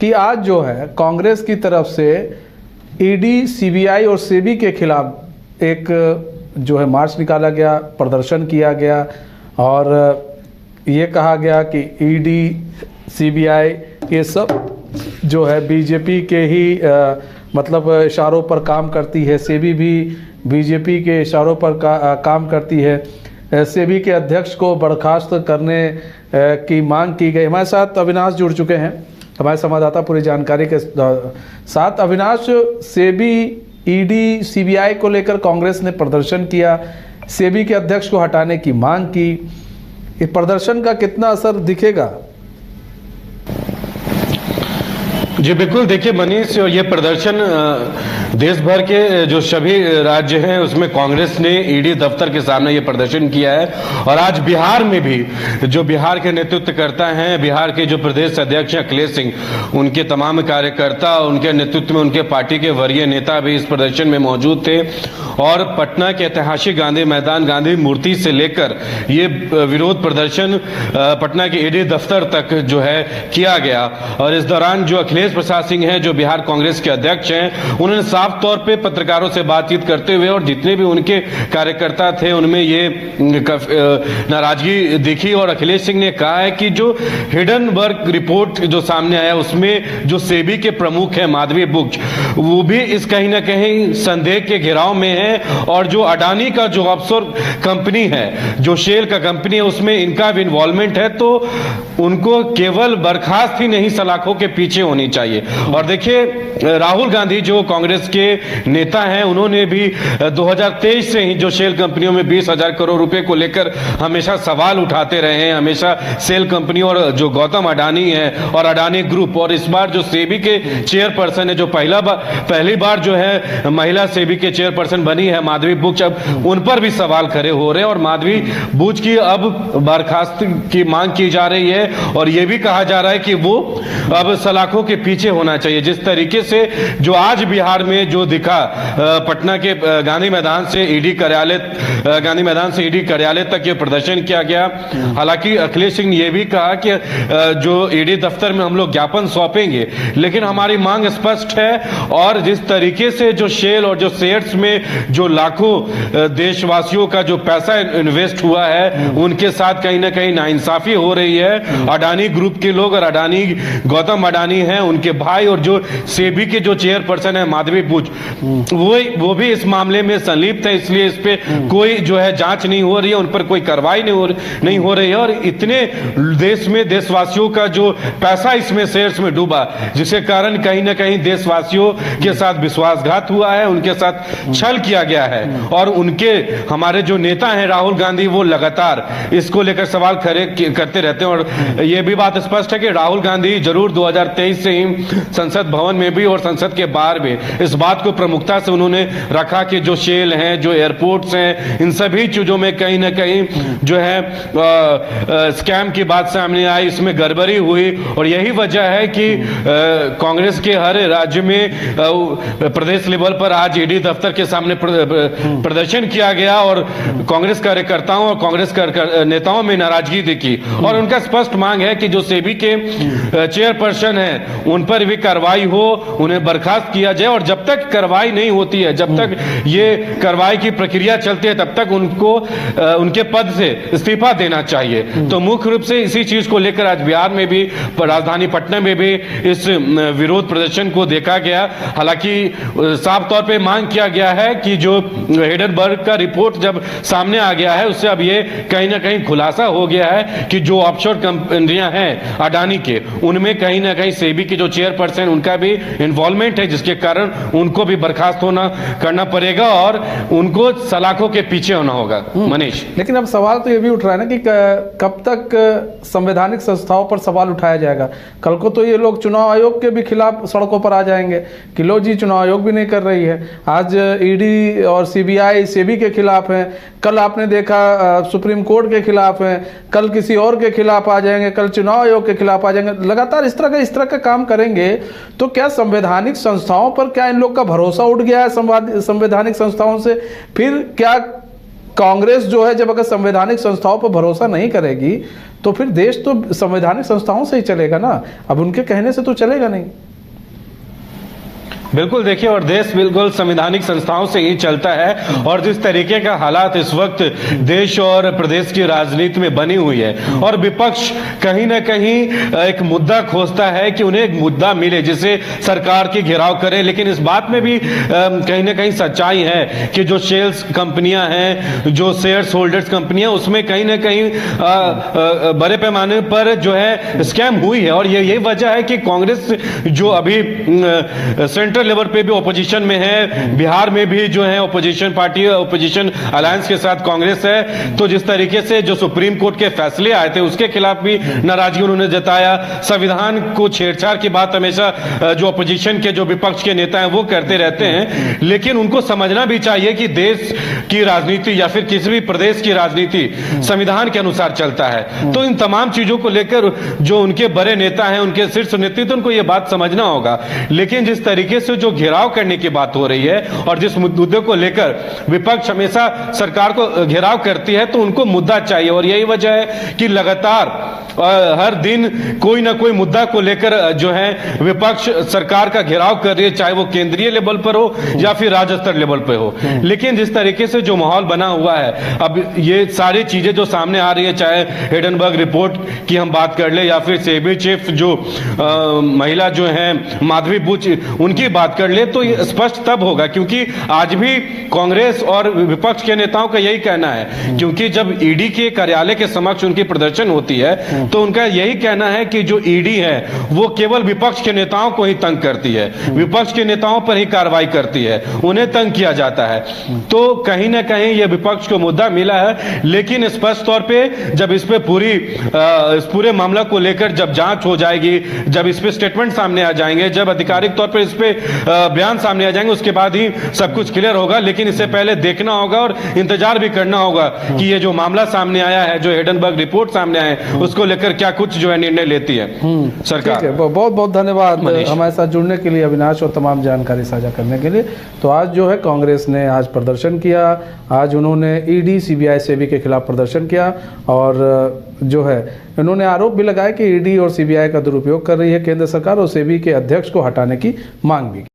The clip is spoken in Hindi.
कि आज जो है कांग्रेस की तरफ से ईडी, सीबीआई और सेबी के खिलाफ एक जो है मार्च निकाला गया, प्रदर्शन किया गया और ये कहा गया कि ईडी, सीबीआई ये सब जो है बीजेपी के ही मतलब इशारों पर काम करती है, सेबी भी बीजेपी के इशारों पर काम करती है। सेबी के अध्यक्ष को बर्खास्त करने की मांग की गई। हमारे साथ अविनाश जुड़ चुके हैं, हमारे संवाददाता पूरी जानकारी के साथ। अविनाश, सेबी, ईडी, सीबीआई को लेकर कांग्रेस ने प्रदर्शन किया, सेबी के अध्यक्ष को हटाने की मांग की। इस प्रदर्शन का कितना असर दिखेगा? जी बिल्कुल, देखिए मनीष, ये प्रदर्शन देश भर के जो सभी राज्य हैं उसमें कांग्रेस ने ईडी दफ्तर के सामने ये प्रदर्शन किया है। और आज बिहार में भी जो बिहार के नेतृत्व करता हैं, बिहार के जो प्रदेश अध्यक्ष हैं अखिलेश सिंह, उनके तमाम कार्यकर्ता, उनके नेतृत्व में उनके पार्टी के वरीय नेता भी इस प्रदर्शन में मौजूद थे। और पटना के ऐतिहासिक गांधी मैदान, गांधी मूर्ति से लेकर ये विरोध प्रदर्शन पटना के ईडी दफ्तर तक जो है किया गया। और इस दौरान जो अखिलेश प्रसाद सिंह हैं, जो बिहार कांग्रेस के अध्यक्ष हैं, उन्होंने साफ तौर पे पत्रकारों से बातचीत करते हुए और जितने भी उनके कार्यकर्ता थे उनमें ये नाराजगी दिखी। और अखिलेश सिंह ने कहा है कि जो हिडनबर्ग रिपोर्ट जो सामने आया उसमें जो सेबी के प्रमुख हैं माधवी बुच, वो भी इस कहीं ना कहीं संदेह के घेराव में है। और जो अडानी का जो ऑफशोर कंपनी है, जो शेल का कंपनी है, उसमें इनका भी इन्वॉल्वमेंट है, तो उनको केवल बर्खास्त ही नहीं सलाखों के पीछे होनी चाहिए। और देखिए राहुल गांधी जो कांग्रेस के नेता हैं, उन्होंने भी 2023 से ही जो शेल कंपनियों में 20,000 करोड़ रुपए को लेकर हमेशा सवाल उठाते रहे हैं, हमेशा शेल कंपनी और जो गौतम अडानी है और अडानी ग्रुप। और इस बार जो सेबी के चेयरपर्सन है, जो पहली बार जो है महिला सेबी के चेयरपर्सन बनी है माधवी बुच, अब उन पर भी सवाल खड़े हो रहे हैं। और माधवी बुच की अब बर्खास्त की मांग की जा रही है और यह भी कहा जा रहा है कि वो अब सलाखों के पीछे होना चाहिए। जिस तरीके से जो आज बिहार में जो दिखा, पटना के गांधी मैदान से ईडी कार्यालय तक ये प्रदर्शन किया गया। हालांकि अखिलेश सिंह ने यह भी कहा कि जो ईडी दफ्तर में हम लोग ज्ञापन सौंपेंगे, लेकिन हमारी मांग स्पष्ट है। और जिस तरीके से जो शेल और जो शेयर्स में जो लाखों देशवासियों का जो पैसा इन्वेस्ट हुआ है, उनके साथ कहीं ना कहीं नाइंसाफी हो रही है। अडानी ग्रुप के लोग और अडानी, गौतम अडानी हैं, उनके भाई और जो सेबी के जो चेयरपर्सन है माधवी बुच, वो भी इस मामले में संलिप्त है। इसलिए इस पे कोई जो है जांच नहीं हो रही है, उन पर कोई कार्रवाई नहीं हो रही है। और इतने देश में देशवासियों का जो पैसा इसमें शेयर्स में डूबा, जिसके कारण कहीं ना कहीं देशवासियों के साथ विश्वासघात हुआ है, उनके साथ छल किया गया है। और उनके हमारे जो नेता हैं राहुल गांधी, वो लगातार इसको लेकर सवाल खड़े करते रहते हैं। और यह भी बात स्पष्ट है कि राहुल गांधी जरूर 2023 से ही संसद भवन में भी और संसद के बाहर भी इस बात को प्रमुखता से उन्होंने रखा कि जो शेल हैं, जो एयरपोर्ट्स हैं, इन सभी चीजों में कहीं ना कहीं जो है स्कैम की बात सामने आई, इसमें गड़बड़ी हुई। और यही वजह है कि कांग्रेस के हर राज्य में प्रदेश लेवल पर आज ईडी दफ्तर के सामने प्रदर्शन किया गया और कांग्रेस कार्यकर्ताओं और कांग्रेस नेताओं में नाराजगी दिखी। और उनका स्पष्ट मांग है कि जो सेबी के चेयरपर्सन हैं उन पर भी कार्रवाई हो, उन्हें बर्खास्त किया जाए। और जब तक कार्रवाई नहीं होती है, जब तक ये कार्रवाई की प्रक्रिया चलती है, तब तक उनको उनके पद से इस्तीफा देना चाहिए। तो मुख्य रूप से इसी चीज को लेकर आज बिहार में भी, राजधानी पटना में भी इस विरोध प्रदर्शन को देखा गया। हालांकि साफ तौर पे मांग किया गया है कि जो हिडनबर्ग का रिपोर्ट जब सामने आ गया है, उससे अब ये कहीं ना कहीं खुलासा हो गया है कि जो ऑफशोर कंपनियां हैं अडानी के, उनमें कहीं ना कहीं सेबी के जो चेयरपर्सन उनका भी इन्वॉल्वमेंट है, जिसके कारण उनको भी बर्खास्त करना पड़ेगा और उनको सलाखों के पीछे होना होगा। मनीष, लेकिन अब सवाल तो ये भी उठ रहा है ना कि कब तक संवैधानिक संस्थाओं पर सवाल उठाया जाएगा? कल को तो ये लोग चुनाव आयोग के भी खिलाफ सड़कों पर आ जाएंगे कि लो जी, चुनाव आयोग भी नहीं कर रही है। आज ईडी और सीबीआई सेबी के खिलाफ हैं, कल आपने देखा सुप्रीम कोर्ट के खिलाफ हैं, कल किसी और के खिलाफ आ जाएंगे, कल चुनाव आयोग के खिलाफ आ जाएंगे। लगातार इस तरह का काम करेंगे तो क्या संवैधानिक संस्थाओं पर क्या इन लोग का भरोसा उठ गया है? संवैधानिक संस्थाओं से फिर क्या कांग्रेस जो है, जब अगर संवैधानिक संस्थाओं पर भरोसा नहीं करेगी तो फिर देश तो संवैधानिक संस्थाओं से ही चलेगा ना, अब उनके कहने से तो चलेगा नहीं। बिल्कुल, देखिए, और देश बिल्कुल संवैधानिक संस्थाओं से ही चलता है। और जिस तरीके का हालात इस वक्त देश और प्रदेश की राजनीति में बनी हुई है, और विपक्ष कहीं ना कहीं एक मुद्दा खोजता है कि उन्हें एक मुद्दा मिले जिसे सरकार की घेराव करे, लेकिन इस बात में भी कहीं ना कहीं सच्चाई है कि जो शेल्स कंपनियां हैं, जो शेयर्स होल्डर्स कंपनियां, उसमें कहीं ना कहीं बड़े पैमाने पर जो है स्कैम हुई है। और यही वजह है कि कांग्रेस जो अभी सेंट्रल लेवल पे भी ओपोजिशन में है, बिहार में भी जो है ओपोजिशन पार्टी, ओपोजिशन अलायंस के साथ कांग्रेस है, तो जिस तरीके से जो सुप्रीम कोर्ट के फैसले आए थे उसके खिलाफ भी नाराजगी उन्होंने जताया। संविधान को छेड़छाड़ की बात हमेशा जो ओपोजिशन के, जो विपक्ष के नेता हैं वो करते रहते हैं, लेकिन उनको समझना भी चाहिए कि देश की राजनीति या फिर किसी भी प्रदेश की राजनीति संविधान के अनुसार चलता है। तो इन तमाम चीजों को लेकर जो उनके बड़े नेता हैं, उनके शीर्ष नेतृत्व, उनको यह बात समझना होगा। लेकिन जिस तरीके से जो घेराव करने की बात हो रही है और जिस मुद्दे को लेकर विपक्ष हमेशा सरकार को घेराव करती है, तो उनको मुद्दा चाहिए। और यही वजह है कि लगातार हर दिन कोई ना कोई मुद्दा को लेकर जो है विपक्ष सरकार का घेराव कर रही है, चाहे वो केंद्रीय लेवल पर हो या फिर राज्य स्तर लेवल पर हो। लेकिन जिस तरीके से जो माहौल बना हुआ है, अब ये सारी चीजें जो सामने आ रही है, चाहे हिडनबर्ग रिपोर्ट की हम बात कर ले या फिर सेबी चीफ जो महिला जो है माधवी बुच, उनकी बात कर ले, तो ये स्पष्ट तब होगा क्योंकि आज भी कांग्रेस और विपक्ष के नेताओं का यही कहना है, क्योंकि जब ईडी के कार्यालय के समक्ष उनकी प्रदर्शन होती है तो उनका यही कहना है कि जो ईडी है वो केवल विपक्ष के नेताओं को ही तंग करती है, विपक्ष के नेताओं पर ही कार्रवाई करती है, उन्हें तंग किया जाता है। तो कहीं ना कहीं ये विपक्ष को मुद्दा मिला है, लेकिन स्पष्ट तौर पे जब इस पे इस पूरे मामला को लेकर जब जांच हो जाएगी, जब इस पे स्टेटमेंट सामने आ जाएंगे, जब आधिकारिक तौर पर इस पे बयान सामने आ जाएंगे, उसके बाद ही सब कुछ क्लियर होगा। लेकिन इससे पहले देखना होगा और इंतजार भी करना होगा कि ये जो मामला सामने आया है, जो हिडनबर्ग रिपोर्ट सामने आए, उसको लेकर क्या कुछ जो है निर्णय लेती है सरकार। बहुत बहुत धन्यवाद हमारे साथ जुड़ने के लिए अविनाश, और तमाम जानकारी साझा करने के लिए। तो आज जो है कांग्रेस ने आज प्रदर्शन किया, आज उन्होंने ईडी, सीबीआई, सेबी के खिलाफ प्रदर्शन किया, और जो है इन्होंने आरोप भी लगाया कि ईडी और सीबीआई का दुरुपयोग कर रही है केंद्र सरकार, और सेबी के अध्यक्ष को हटाने की मांग भी की।